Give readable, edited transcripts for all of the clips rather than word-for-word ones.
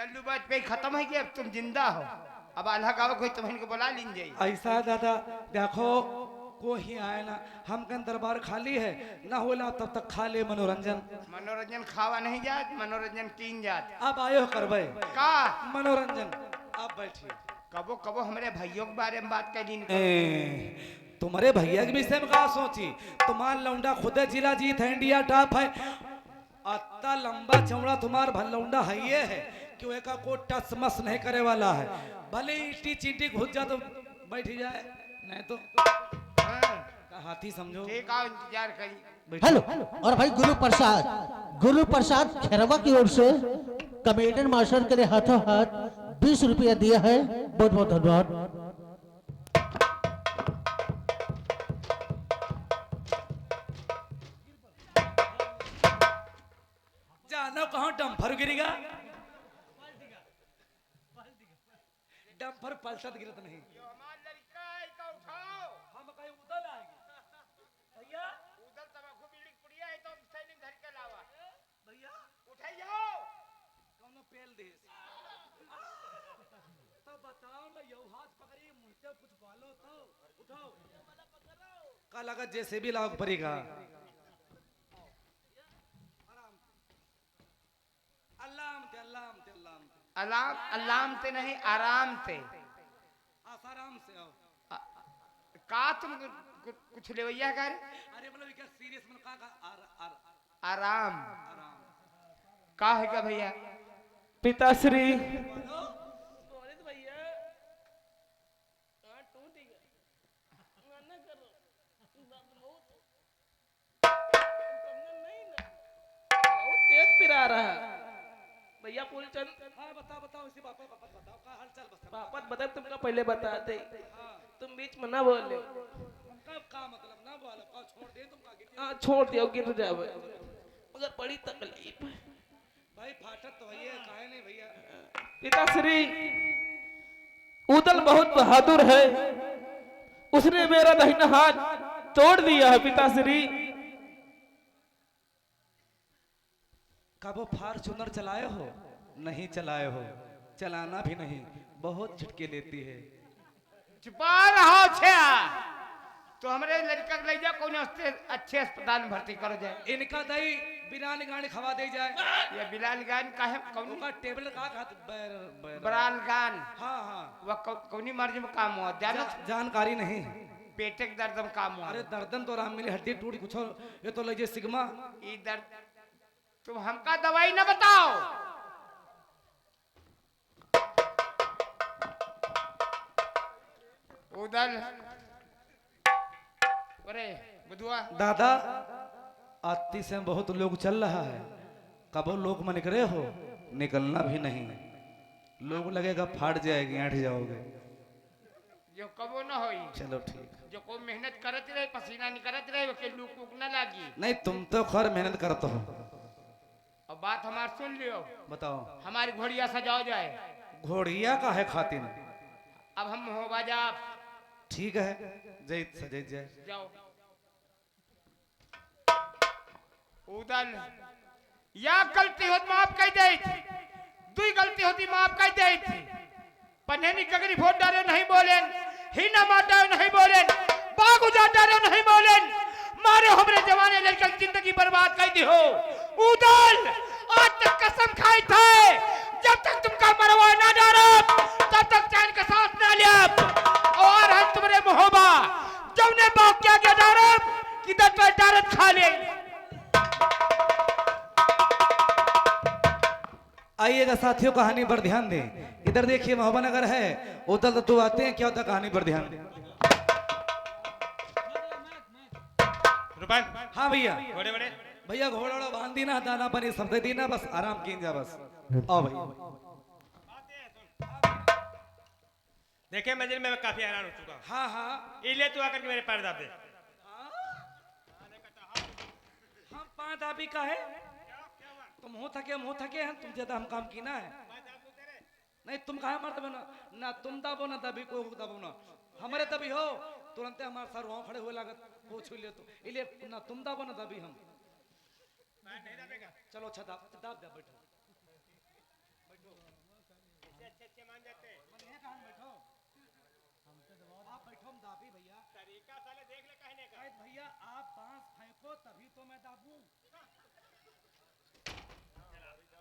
लल्लू वाजपेयी खत्म है कि अब तुम जिंदा हो? अब आल्हा गाँव कोई तुम्हें को बुला लीन जाइए। ऐसा दादा देखो को ही आए ना, हम कन दरबार खाली है ना होला तब तक खा ले मनोरंजन। मनोरंजन खावा नहीं जात, मनोरंजन कीन जात। अब आयो करबे का मनोरंजन। अब बैठिए। कबो कबो हमारे भाइयों के बारे में बात कर दी। तुम्हारे भैया के विषय में कहा सोची? तुम्हारा लौंडा खुद जिला जीत है, इंडिया टॉप है, अत्ता लंबा चौड़ा तुम्हार भल्लौंडा है ये है कि वो का को टच मस नहीं करे वाला है। भले ईटी चीटी घुस जा तो बैठ ही जाए, नहीं तो हाथी समझो। ठीक आओ, इंतजार करी। हेलो। और भाई गुरु प्रसाद खैरवा की ओर से कमेडियन मास्टर के लिए हाथों हाथ 20 रुपया दिया है। बहुत बहुत धन्यवाद। जानो कहाँ डंफर गिरेगा? डंफर पलसत गिरत नहीं। हम कहीं उदल आएगी भैया, उधर तमाकू बीड़ी पुड़िया है तो सैनिक धर के लावा। भैया उठाइयो कौनो पेल दे तो बताओ ना, यो हाथ पकड़िए मुझसे कुछ बोलो तो उठाओ। का लगा जैसे भी लाग पड़ेगा। अलाम अलाम ते नहीं, आराम ते। आसाराम से आओ। का तुम कुछ लेवैया कर? अरे बोलो क्या सीरियस मन का आराम आराम का है क्या भैया? पिताश्री तेज पिरा रहा भैया फूलचंद। हाँ बताओ इसी बात बताओ का हाल चाल बता। बापत बता, तुमका पहले बता दे, तुम बीच में ना बोले। कब का मतलब ना बोलो, का छोड़ दे तुम का गिर। हाँ छोड़ दियो, गिर जावे मगर बड़ी तकलीफ। भाई फाटत तो भैया काहे नहीं भैया। पिताश्री उदल बहुत बहादुर है, उसने मेरा दाहिना हाथ तोड़ दिया है पिताश्री। कब वो फार्चूनर चलाए हो? नहीं चलाए हो, चलाना भी नहीं, बहुत झटके लेती है। छुपा रहो छे तो हमारे लड़का के ले जा कोई अच्छे अस्पताल में भर्ती करो जाए। इनका दही बिना निगाने खवा दे जाए। ये बिलाल गान का है कौन? उनका टेबल का बराल गान। हाँ वह कौनी मर्ज में काम हुआ जानो? जानकारी नहीं। पेटे के दर्द में काम हुआ। अरे दर्दन तो राम मिली हड्डी टूट कुछ ये तो ले सिग्मा। ये दर्द तुम हमका दवाई ना बताओ। उधर अरे बुधुआ दादा आती से बहुत लोग चल रहा है, कब लोग में निकले हो? निकलना भी नहीं, लोग लगेगा फाट जाएगी, ऐंठ जाओगे। जो कबो ना होई। चलो ठीक। जो को मेहनत करत रहे, पसीना निकलत रहे, वो के लूक उक ना लागी। नहीं तुम तो खैर मेहनत करते हो। अब बात हमार सुन लियो। बताओ। हमारी घोड़िया सजाओ जाए। घोड़िया का है खातिन? अब हम हो बाजा ठीक है, जय सजय जाए। जाओ उदल या गलती होत माफ कर दे, दुई गलती होती माफ कर दे। पन्हेनी कगरी फोट डारे नहीं बोलेन, ही ना माटा नहीं बोलेन, बाग उजाड़ डारे नहीं बोलेन, मारे हमरे जवाने लड़का की जिंदगी बर्बाद कर दी हो। उदल आज तक कसम खाई था, जब तक तुमका मरवा ना डारो तब तक चैन का सांस ना लिया। और हम तुम्हारे मोहबा जब ने बाग क्या क्या डारो कि दर पर डारत खा ले। आइएगा साथियों, कहानी पर ध्यान दें। इधर देखिए मोहब्बत नगर है, उधर तो तू आते हैं, क्या होता कहानी पर ध्यान दें। हाँ भैया बड़े बड़े भैया घोड़ा बांध दी ना, दाना पानी सब दे दी ना, बस आराम कीजिए बस। आओ भैया। देखे मंजिल में मैं काफी हैरान हो चुका हूँ। हाँ इले तू आकर के मेरे पैर दाब दे। हम पांच आबी का है, तुम मुंह थके हैं, तुम ज्यादा हम काम की ना है। नहीं तुम कहा मरते बनो ना, तुम दबो ना दबी को दबो ना, हमारे दबी हो तुरंत हमारे सर वहां खड़े हुए लागत वो छू ले तो इले ना तुम दबो ना दबी हम। चलो अच्छा दाब दाब दे बैठो बैठो। कैसे मान जाते हैं? आप बैठो हम दाबी भैया। तरीका साले देख ले कहने का। शायद भैया आप बांस फेंको तभी तो मैं दाबूं।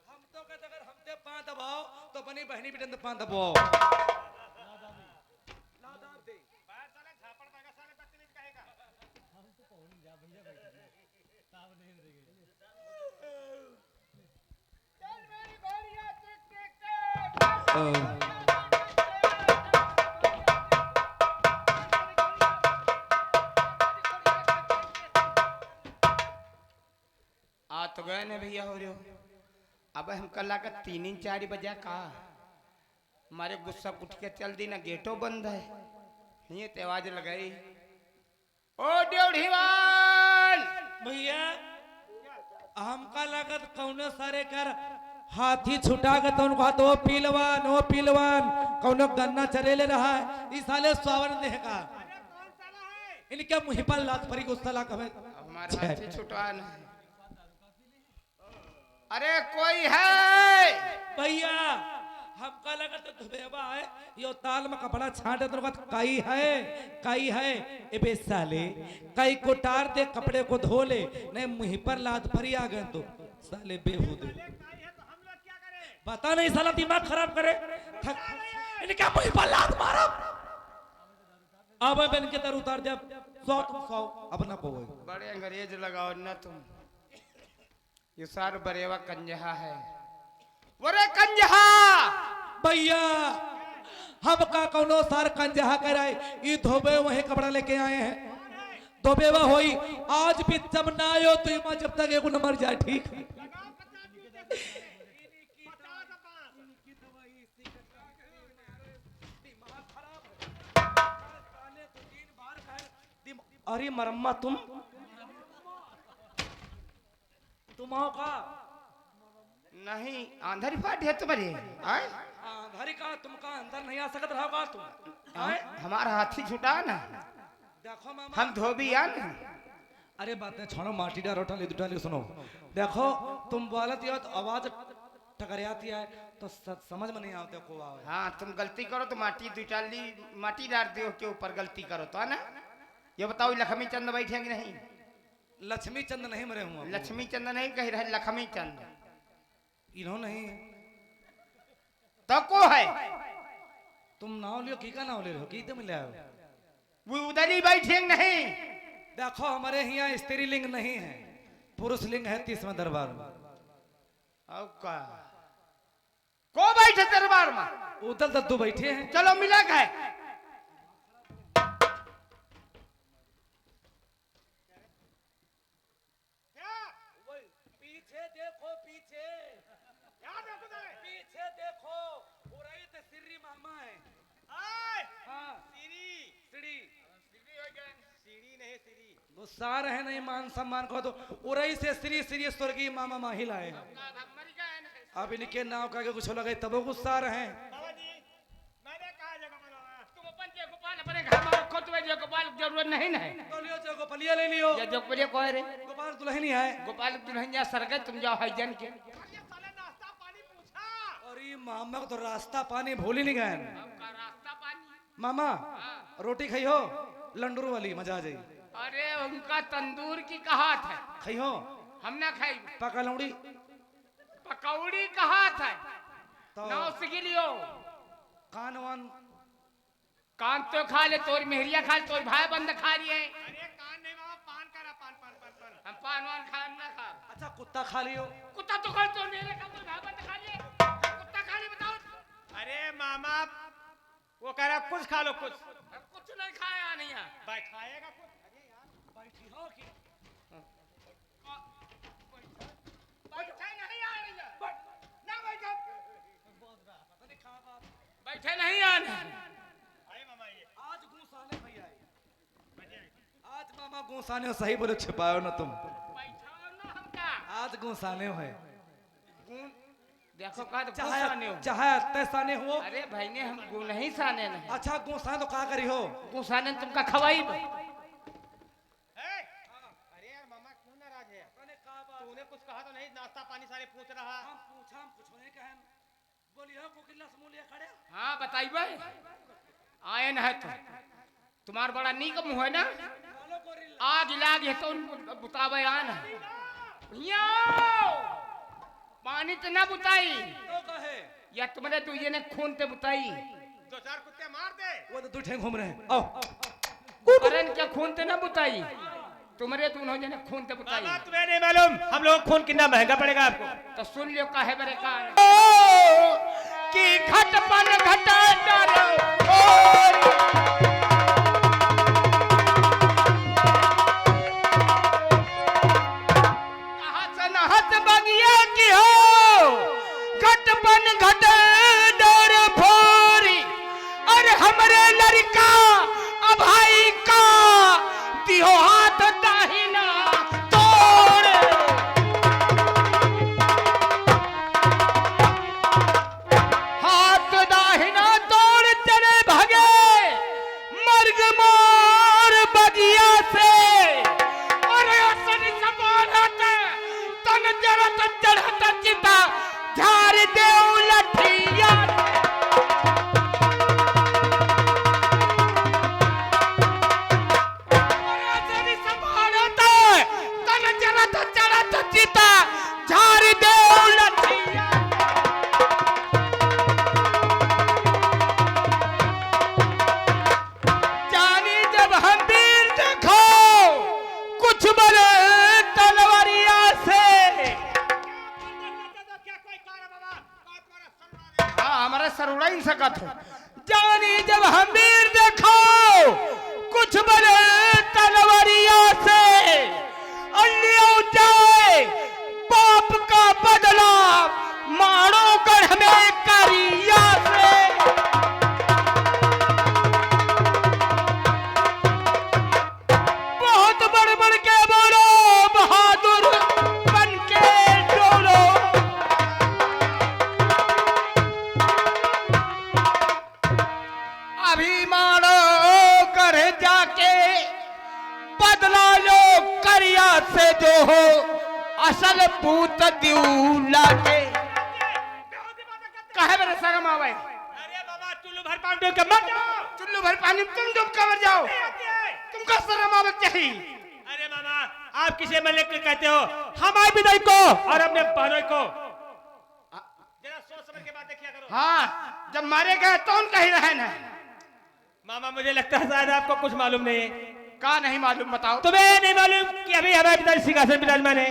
हम तो कहते अगर हमते पां दबाओ तो बनी बहनी बिटन पां दबाओ। ला दाब दे। बाहर साले झापड़ पाएगा साले बदतमीज कहेगा। चल मेरी घोड़िया टिक टिक टिक। आ तो गए ना भैया हो रहे हो। अब हम कल आकर 3-4 बजे का हमारे गुस्सा उठ के चल दी ना गेटो बंद है ये ते आवाज लगाई ओ ड्योढ़ीवाल भैया हमका लागत कौनो सारे कर हाथी छुटा के तो उनको तो पीलवान ओ पीलवान कौनो गन्ना चरेले रहा है इस साले स्वावन देह का इनके मुंह पर लात परी गुस्सा ला कहे हमारे हाथ से छुटवाना है। अरे कोई है? भैया हमका लगा तो धुबेबा है यो ताल में कपड़ा छांटे तो कई है ए बे साले कई कोटार दे कपड़े को धो ले नहीं मुंह पर लात भरी आ गए तो साले बेहूदे पता नहीं साला दिमाग खराब करे इनका मुंह पर लात मारो अब बन के तर उतार जब 100 अब ना कोई बड़े अंग्रेज लगाओ ना तुम। ये सार बरेवा कंजहा है। वरे कंजहा भैया हमका कौनो सार कंजहा कराए ये धोबे वही कपड़ा लेके आए हैं धोबे वह होई आज भी जब ना आयो तो इमा जब तक एक न मर जाए ठीक है। अरे मरम्मा तुम आओ का नहीं आंधरी फाट है तुम्हारी आए? घरी का तुम का अंदर नहीं आ सकत रहोगा तुम आए? हमारा हाथी छुटा ना देखो मामा हम धोबी आ ना। अरे बातें छोड़ो माटी डाल रोटा ले दुटा ले सुनो देखो तुम बोलती हो तो आवाज टकराती है तो समझ में नहीं आते को आवे हाँ तुम गलती करो तो माटी दुटाली माटी डाल दो के ऊपर गलती करो तो है ना। ये बताओ लक्ष्मी चंद बैठे कि नहीं? लक्ष्मी चंद नहीं मरे हुआ लक्ष्मी चंद नहीं कह रहे लक्ष्मी चंद इन्होंने नहीं तो को है? तुम नाव लियो की का नाव ले रहे हो की तो मिले हो वो उधर ही बैठे नहीं। देखो हमारे यहाँ स्त्री लिंग नहीं है पुरुष लिंग है 30वें दरबार में और का को बैठे दरबार में? उदल दद्दू बैठे हैं चलो मिला है। पीछे देखो पीछे पीछे देखो उराई ते सिरी मामा है हाँ सीढ़ी गुस्सा रहे नहीं मान सम्मान को तो उराई से श्री श्री स्वर्गीय मामा माही लाए अब इनके नाव का कुछ लगे तब गुस्सा रहे जरूरत नहीं है। तो लियो जो गोपालिया ले लियो ये जो बोले कह रहे गोपाल दुल्हन ही है गोपाल दुल्हनिया सरगे तुम जाओ हजन के। और ये मामा को तो रास्ता पानी भूल ही नहीं गए रास्ता पानी मामा रोटी खाई हो लंडूर वाली मजा आ जाएगी अरे उनका तंदूर की कहात है खाई हो हम ना खाई। पका लौड़ी पकौड़ी कहात है तो नौ सिगिलियो कान वान कान तो खा ले तोर मेहरिया खा ले तोर भाई बंद खा रही है। अरे कान नहीं मामा पान करा पान हम पान वान खा ना खा। अच्छा कुत्ता खा लियो कुत्ता तो खा तोर मेरे का तोर भाई बंद खा लिए कुत्ता खा ले बताओ। अरे मामा वो कह रहा कुछ खा लो कुछ हम कुछ नहीं खाया नहीं है बैठाएगा कुछ। अरे यार बैठी हो कि बैठे नहीं आ रही है ना बैठो बैठे नहीं आने आए मामा ये आज गुसाने भैया आज मामा गुसाने सही बोले छिपायो ना तुम बैठाओ ना हमका आज गुसाने हो देखो का तो गुस्साने हो। चाहे तैसाने हो अरे भाई ने हम गु नहीं साने नहीं अच्छा गुसाने तो का करी हो गुस्साने तुमका खवाई अरे यार मामा क्यों नाराज है? तूने कुछ कहा तो नहीं नाश्ता पानी सारे पूछ रहा। हम पूछा हम कुछ नहीं कहें बोलिए कोकिला समूलिया खड़े हाँ बताइबे आयन है तो तुम्हार बड़ा नीक मुँह है ना आग लाग है तो बुतावे आन यो पानी तो ना बुताई तो कहे या तुम्हारे तुझे ने खून ते बुताई दो चार कुत्ते मार दे। वो तो दूठे घूम रहे हैं आओ करन के खून ते ना बुताई तुम्हारे दोनों जने खून ते बुताई बाबा तुम्हें नहीं मालूम हम लोग खून कितना महंगा पड़ेगा आपको। तो सुन लियो काहे बरे कान कि घटपन घट डालो हत बगिया की हो घटपन घट डर फोरी अरे हमरे लड़का अभाई का दिहो हाथ दाहिना तोड़ हाथ दाहिना तोड़ तेरे भगे मर्ग मोर बगिया से अरे असली समानत तन जरत चढ़त चिता झार दे लठिया अरे असली समानत तन जरत चढ़त चिता झार दे लठिया जानी जब हम वीर देखो कुछ बड़े तलवारिया से हाँ हमारा सर उड़ा ही सकत हो जानी जब हम वीर देखो कुछ बड़े तलवारिया से अल्लियो जाए पाप का बदला मारो गढ़ में करिया से बहुत बढ़ बढ़ के बोलो बहादुर बन के डोलो अभी मारो कर जाके बदला लो करिया से जो हो असल पूत दिउला के कहे मेरे संग आवे अरे बाबा चुल्लू भर पानी के मत जाओ। चुल्लू भर पानी में तुम डूब कर जाओ तुमका शर्म आवे चाहिए अरे मामा आप किसे मलिक कहते हो हमारे विदाई को और अपने बहनोई को जरा सोच समझ के बात देखिया करो। हाँ जब मारे गए तो उनका ही रहे ना मामा मुझे लगता है शायद आपको कुछ मालूम नहीं है। का नहीं मालूम बताओ तुम्हें नहीं मालूम कि अभी हमारे पिताजी सिंहासन विराजमान है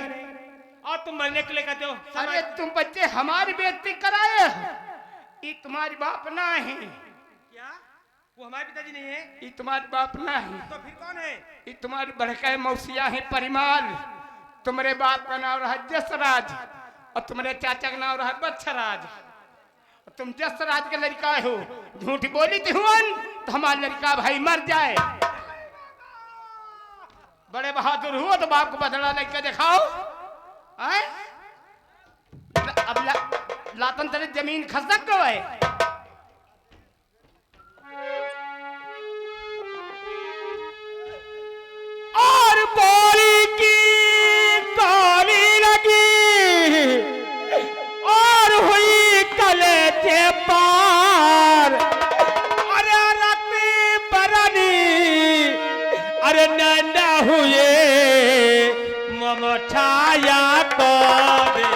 और तुम मरने के लिए कहते हो अरे तुम बच्चे हमारी बेइज्जती कराए ये तुम्हारी बाप ना है क्या वो हमारे पिताजी नहीं है ये तुम्हारी बाप ना है तो फिर कौन है? ये तुम्हारी बड़के मौसिया है परिमाल तुम्हारे बाप का नाम रहा जसराज और तुम्हारे चाचा का नाम रहा बच्छराज और तुम जसराज के लड़का हो झूठ बोली थी हुन तो हमारा लड़का भाई मर जाए बड़े बहादुर हुआ तो बाप को बदला लेके दिखाओ आए? अब लातन तेरे जमीन खसक गए और बोली की काली लगी और हुई कले के पार अरे रत्ती बरनी अरे नंदा हुए ममठाया को दे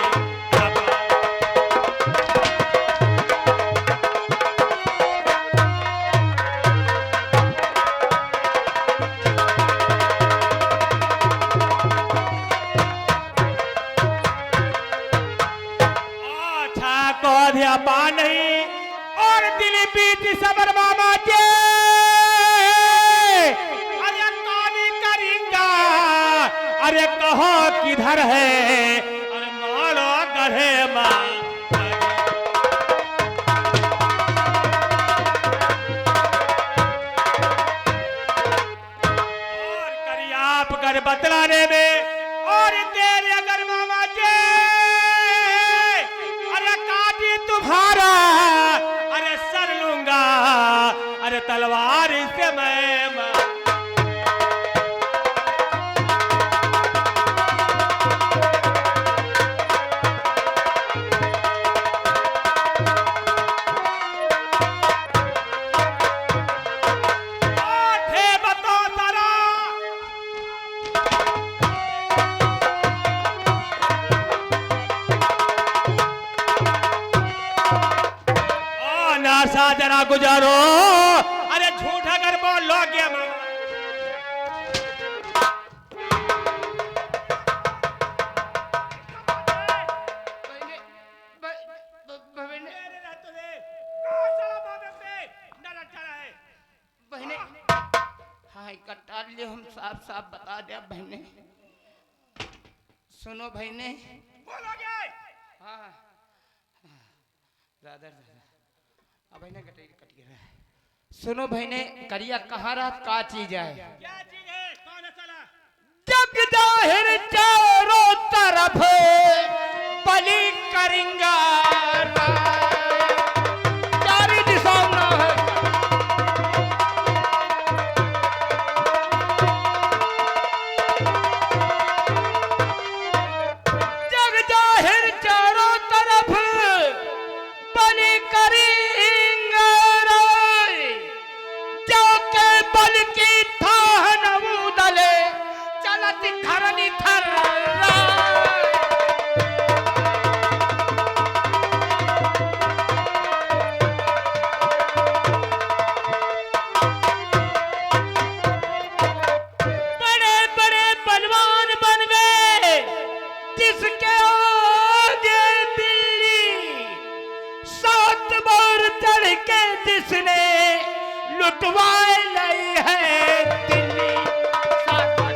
ध्यापा नहीं और दिल बीत सबर मामा के अरे कानी करेंगा अरे कहो किधर है अरे मारो गढ़े माँ और करी आप कर बतलाने में और तेरे अगर मामा जी अरे काटी तुम्हारा अरे सर लूंगा अरे तलवार से मैं जरा गुजारो। अरे झूठ अगर बोल लो गया मामा। बहने हाँ इकट्ठा लिए हम साफ साफ बता दे बहने। सुनो बहने हाँ दादा अब बहने कट गया। सुनो बहने करिया कहाँ रहा का चीज है? क्या चीज है? कौन है साला? जग जाहिर चारों तरफ बलि करेंगा चारी दिशाओं में है। जग जाहिर चारों तरफ बलि करेंगा जाके बल की थाह न उदले चलत धरनी थर। बड़े बड़े बलवान बन गए जिसके आगे बिल्ली 7 बार चढ़ के जिसने लुटवाए लाई है दिल्ली। 7 बार।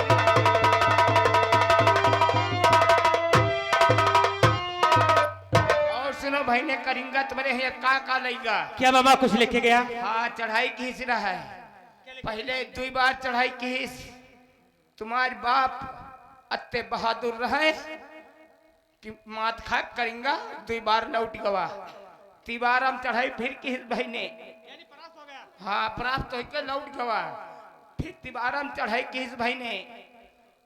और सुनो भाई ने करेंगा तुम्हारे यहाँ का लेगा? क्या मामा कुछ लिखे गया? हाँ चढ़ाई खींच रहा है। पहले 2 बार चढ़ाई खींच। तुम्हारे बाप अत्ते बहादुर रहे कि मात खा करेंगा 2 बार लौट गवा। 3 बार हम चढ़ाई फिर खींच भाई ने। हाँ प्राप्त होकर लौट गवा। फिर 3 बार हम चढ़ाई खींच भाई ने।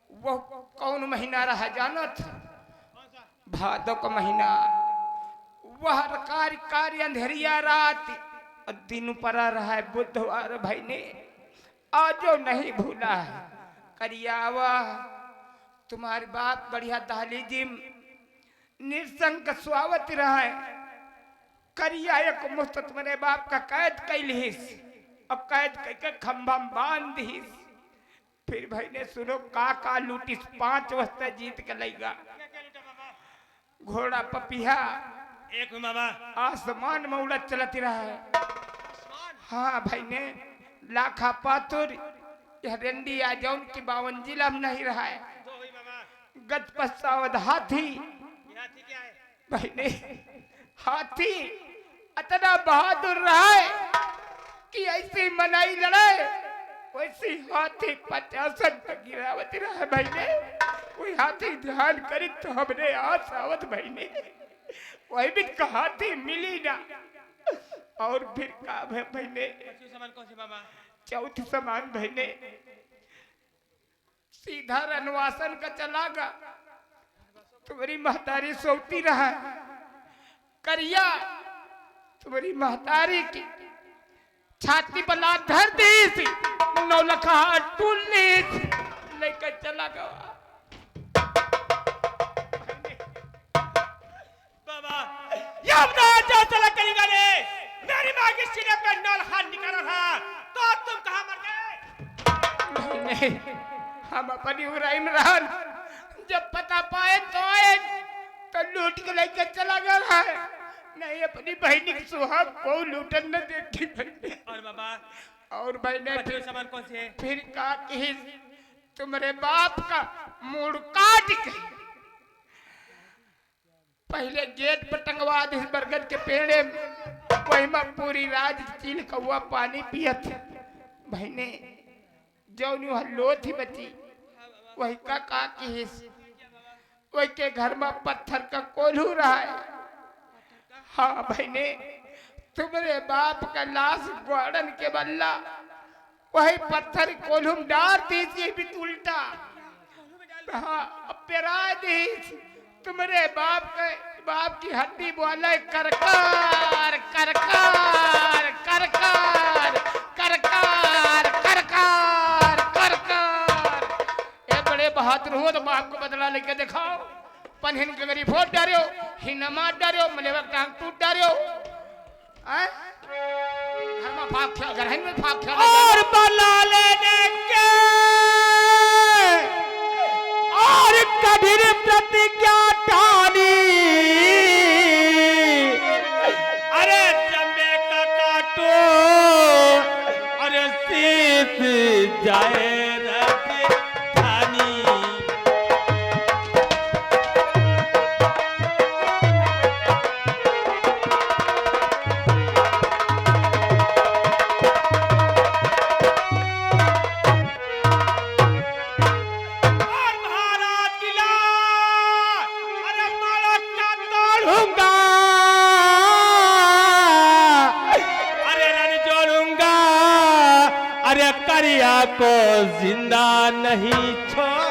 वो कौन महीना रहा जानत? भादो का महीना। वह कार्य अंधेरिया रात और दिन पड़ा रहा है बुधवार भाई ने। आजो नहीं भूला है करियावा तुम्हारे बाप बढ़िया दहलीजी निरसंग स्वागत रहा है। करिया एक मुफ्त तुम्हारे बाप का कैद कैलिस और कैद करके खंभा बांध दीस। फिर भाई ने सुनो का लूटिस 5 वस्ता जीत के लेगा। घोड़ा पपिया एक मामा आसमान में उड़त चलती रहा है। हाँ भाई ने लाखा पातुर यह रेंडी आ जौन की 52 जिला में नहीं रहा है। गज पश्चावत हाथी भाई ने हाथी इतना बहादुर रहा है कि ऐसी मनाई लड़ाई वैसी हाथी 50 तक गिरावती रहा है भाई ने। कोई हाथी ध्यान करी तो हमने आस आवत भाई ने वही भी हाथी मिली ना। और फिर का भाई ने चौथी समान भाई ने सीधा रनवासन का चलागा। तुम्हारी महतारी सोती रहा करिया तुम्हारी महतारी की छाती पर लात धर दी 9 लखा टूल लेकर चला गया। बाबा ये अपना जो चला करेगा रे मेरी मां की सीने पे नौलखा निकाला था तो तुम कहां मर गए? नहीं हम अपनी उराइम रहन जब पता पाए तो लूट के लेकर चला गया है। नहीं अपनी बहनी की सुहाग को लूटन न देखी बहनी। और बाबा और बहने फिर सामान कौन से? फिर का कि तुम्हारे बाप का मुड़ काट के पहले गेट पर टंगवा दी बरगद के पेड़े वही में पूरी रात चील कौआ पानी पियत बहने जौन लो थी बची वही का कि वही के घर में पत्थर का कोल्हू रहा है। हाँ बहने तुम्हारे बाप का लाश ग्वाड़न के बल्ला वही पत्थर कोल्हू में डाल दी भी उल्टा। हाँ पेरा दी तुम्हारे बाप की हड्डी बोले करकार करकार करकार करकार करकार करकार। ए बड़े बहादुर हो तो बाप को बदला लेके दिखाओ। पनहिन के गरीब वोट डालो हिना मार डालो मलेवा टांग टूट डालो। घर में फाक खेल, घर में फाक खेल और बना लेने के और कठिन प्रतिज्ञा ठानी, अरे जम्बे का काटो अरे शीश जाए राजधानी। और महाराज किला अरे मारा का तोड़ूंगा, अरे रण जोड़ूंगा, अरे करिया को जिंदा नहीं छोड़ूंगा।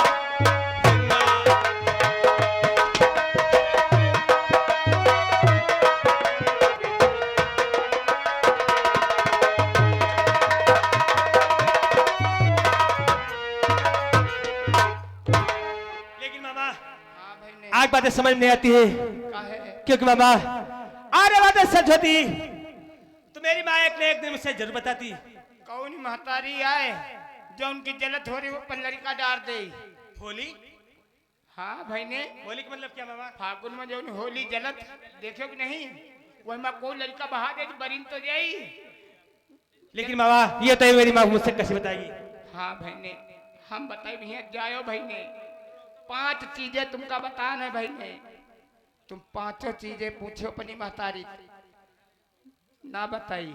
लेकिन मामा हाँ भाई ने आज बातें समझ नहीं आती है, काहे क्योंकि मामा अरे बातें सच होती तो मेरी माँ एक न एक दिन मुझसे जरूर बताती। कौन महतारी आए जो उनकी जलत हो रही वो पर लड़का डाल दे। होली हाँ भाई ने होली का मतलब क्या मामा? फागुन में जो होली जलत देखो कि नहीं, वही में कोई लड़का बहा दे तो बरिन तो जाई। लेकिन मामा ये तो मेरी माँ मुझसे कैसे बताएगी? हाँ भाई ने हम बताए भैया जाओ भाई ने 5 चीजें तुमका बताना है भाई ने। तुम 5 चीजें पूछो अपनी महतारी ना बताई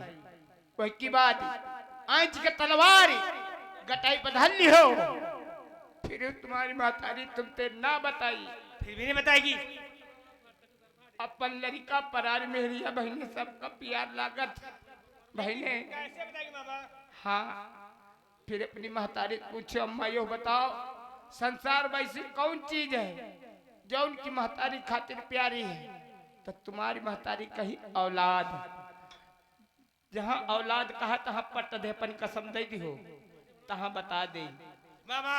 कोई की बात आंच के तलवार गटाई बदल ली हो, फिर तुम्हारी महतारी तुमसे ना बताई फिर भी नहीं बताएगी। अपन लड़का परार मेहरिया बहने सबका प्यार लागत बहने। कैसे बताएगी मामा? हाँ फिर अपनी महतारी पूछो अम्मा यो बताओ संसार में ऐसी कौन चीज है जो उनकी महतारी खातिर प्यारी है? तो तुम्हारी महतारी कही औलाद, जहाँ औलाद कहा तहाँ पट दे अपन कसम दे दी हो तहाँ बता दे। मामा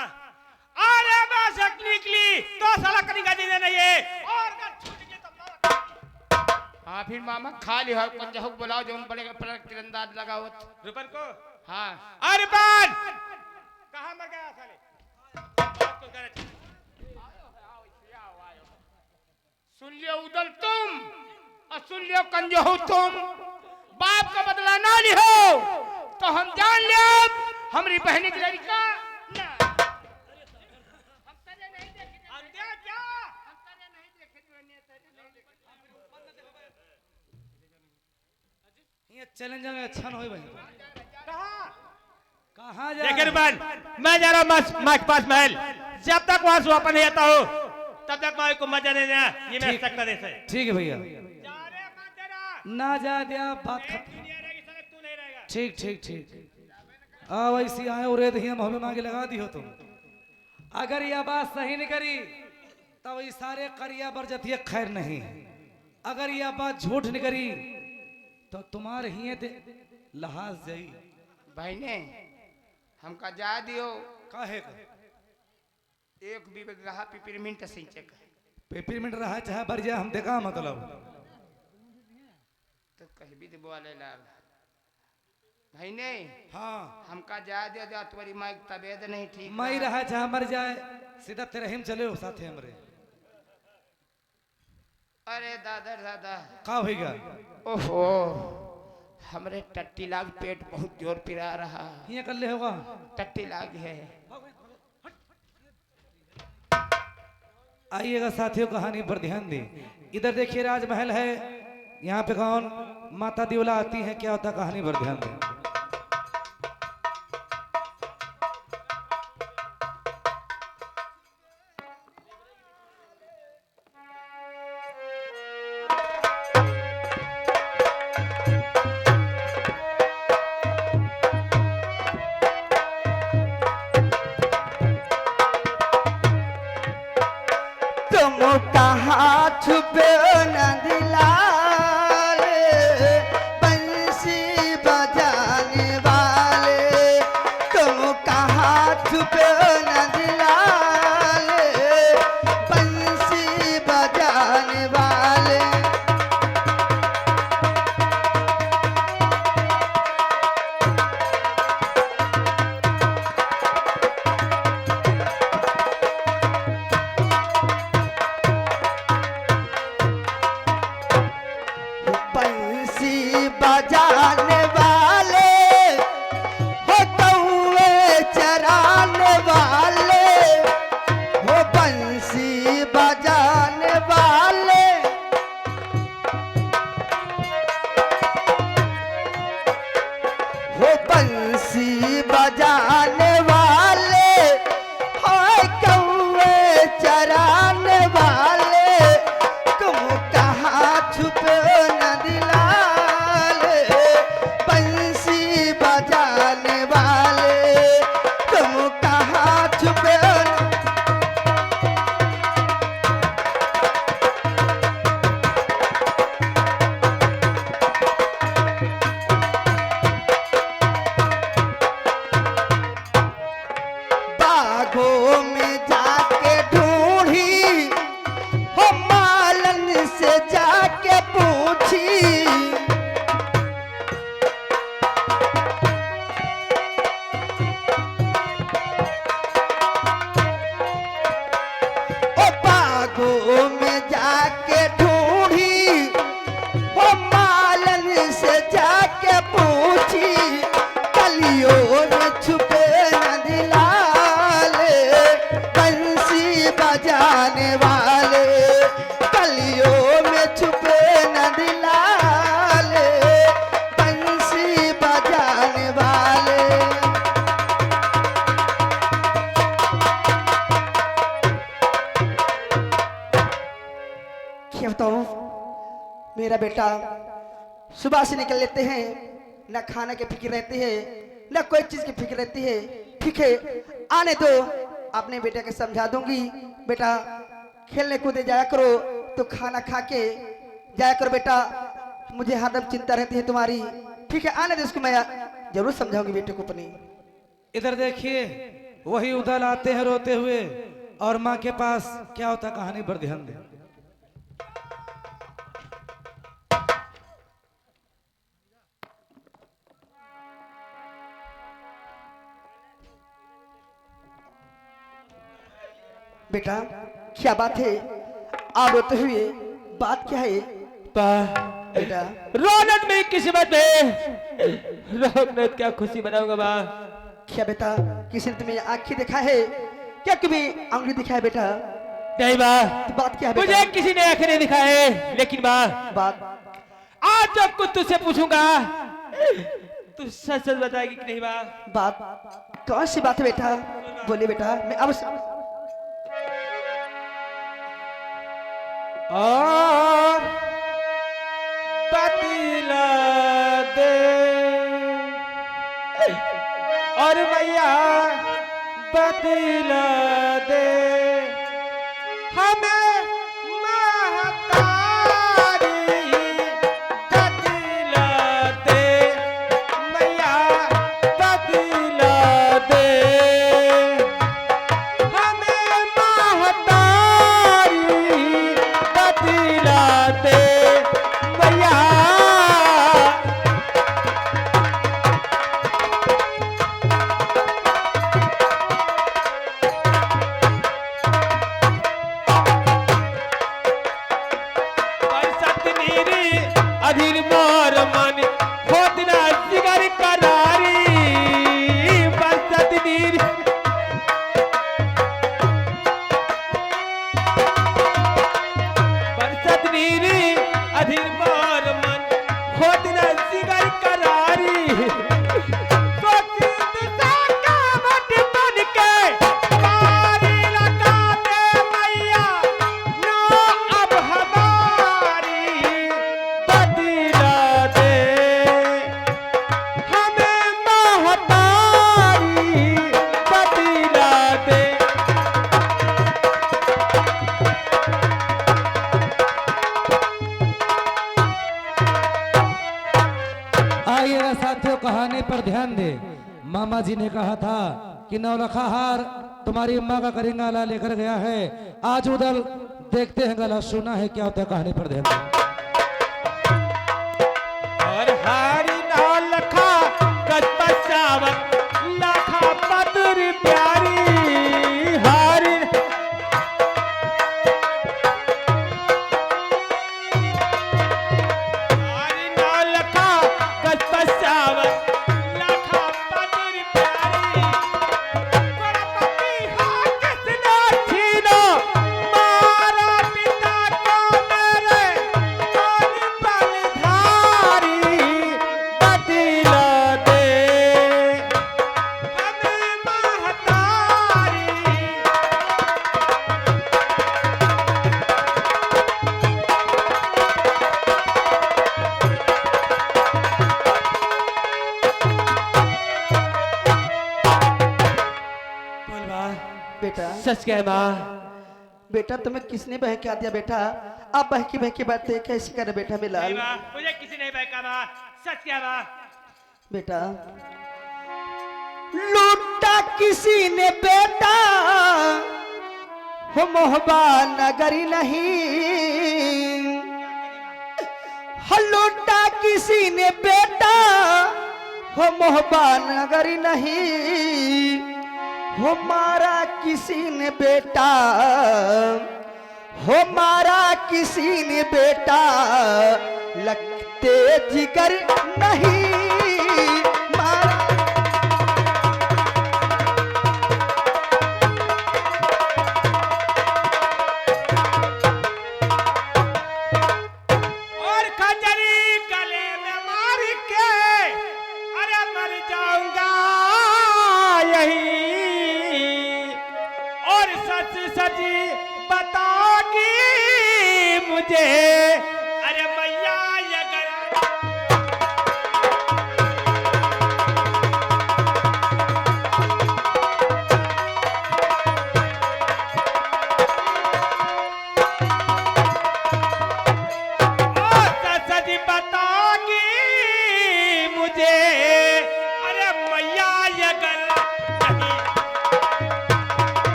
अरे बस एक निकली तो साला करेगा देने नहीं है और ना छूट गई तो मामा। हाँ फिर मामा खा लिया पंजाब बुलाओ जो पड़ेगा पर तिरंदाज लगावत। रुपन को हाँ अरे बन कहाँ मर गया साले? बात तो करे। सुन लियो उदल तुम और सुन लियो कंजो हो तुम, बाप का बदला ना लियो तो हम जान लियो हमारी बहनी की लड़का ना। हम तेरे नहीं देखे अब क्या क्या? हम तेरे नहीं देखे ये चैलेंज में अच्छा न होई भाई। कहाँ? कहाँ जा देख रुपन मैं जा रहा हूँ माँ के पास महल, जब तक वहां से वापस नहीं आता हो तब तक माँ को मजा नहीं देना, ये मेरा सकता देश है। ठीक है भैया, जा रे मत तेरा ना जा दिया बात खत्म। नहीं रहेगी साले, तू नहीं रहेगा। ठीक ठीक ठीक आ वैसी आए और हम हमें मांगे लगा दी हो तुम। अगर यह बात सही नहीं करी तो ये सारे करिया बरजती खैर नहीं। अगर यह बात झूठ नहीं करी तो तुम्हारे ही लहाज जाई। भाई ने हमका जा दियो काहे का एक भी रहा पिपरमिंट सिंचक पेपरमेंट रहा चाहे भर जाए हम देखा मतलब तो कहीं भी तो बोले लाल भाई ने हाँ हमका जा दियो जा तुम्हारी माँ की तबीयत नहीं ठीक मई रहा चाहे मर जाए सीधा तेरे हिम चले हो साथे हमरे। अरे दादा दादा का होगा ओहो हमरे टट्टी लाग पेट बहुत जोर पिरा रहा, ये कर ले होगा। टट्टी लाग है। आइएगा साथियों कहानी पर ध्यान दें। इधर देखिए राजमहल है, यहाँ पे कौन माता दिवला आती है, क्या होता कहानी पर ध्यान दें। तुम कहाँ छुपे नंदलाल बंसी बजाने वाले, तुम कहाँ छुपे नंदलाल बंसी बजाने वाले। रातों में जाके ढूंढी, वो मालन से जाके पूछी, कलियों में छुपे नदी लाले बंसी बजाने वाले, कलियों में छुपे नदी लाले बंसी बजाने वाले। क्या बताऊं, मेरा बेटा सुबह से निकल लेते हैं, न खाना की फिक्र रहती है, न कोई चीज की फिक्र रहती है। ठीक है, आने दो, अपने बेटे को समझा दूंगी। बेटा खेलने कूदे जाया करो, तो खाना खा के जाया करो बेटा, मुझे हरदम चिंता रहती है तुम्हारी। ठीक है, आने दो उसको, मैं जरूर समझाऊंगी बेटे को अपनी। इधर देखिए, वही उधर आते हैं रोते हुए, और माँ के पास क्या होता कहानी पर ध्यान दें। बेटा क्या बात है, आप रोते हुए, बात क्या है बेटा? रौनक मेरी किस्मत में, रौनक क्या खुशी बनाऊंगा माँ। क्या बेटा, किसी ने तुम्हें आंखें दिखा है क्या, कभी अंगुली दिखा है बेटा? नहीं माँ, तो बात क्या है मुझे बेटा? किसी ने आंखें नहीं दिखाए, लेकिन माँ बात आज जब कुछ तुझसे पूछूंगा तू सच सच बताएगी कि नहीं माँ? बात कौन सी बात है बेटा? बोलिए बेटा, मैं अब और बतला दे, और भैया बतला दे हमें महतारी, बतला दे मैया, बतला दे हमें महतारी, बतला दे मैया। अधीर मोर मन होत ना जिगर करारी, बरसत नीर बरसत नीरी, अधीर मोर मन होत ना जिगर करारी, सोची दिशा का मट बन के मारी लगा दे मैया, नो अब हमारी, बतला दे हमें महतारी, बतला दे। आइएगा साथियों, कहानी पर ध्यान दे। मामा जी ने कहा था कि नौलखा हार तुम्हारी अम्मा का करिंगाला लेकर गया है, आज उधर देखते हैं गला सुना है क्या होता है, कहानी पर ध्यान दे। और हारी ना लखा गज पचावत लाखा पदर प्यारी, हारी हारी ना लखा गज पचावत लाखा पदर प्यारी, गणपति हाथ किसने छीना, मारा पिता को मेरे कौन बलधारी, बतला दे हमें महतारी। बोल माँ, बेटा, सच कह माँ। बेटा तुम्हें किसने बहका दिया बेटा? आप बहकी बहकी बातें कैसे करे बेटा मिलाल? नहीं माँ, मुझे किसी ने बहका माँ, सच क्या माँ? बेटा लूटा किसी ने बेटा, हो मोहबा नगरी नहीं, हो लूटा किसी ने बेटा, हो मोहबा नगरी नहीं, हो मारा किसी ने बेटा, हो मारा किसी ने बेटा लगते जिगर नहीं मारा। और खंजरी गले में मार के अरे मर जाऊंगा यही, और सच सच बताओगी मुझे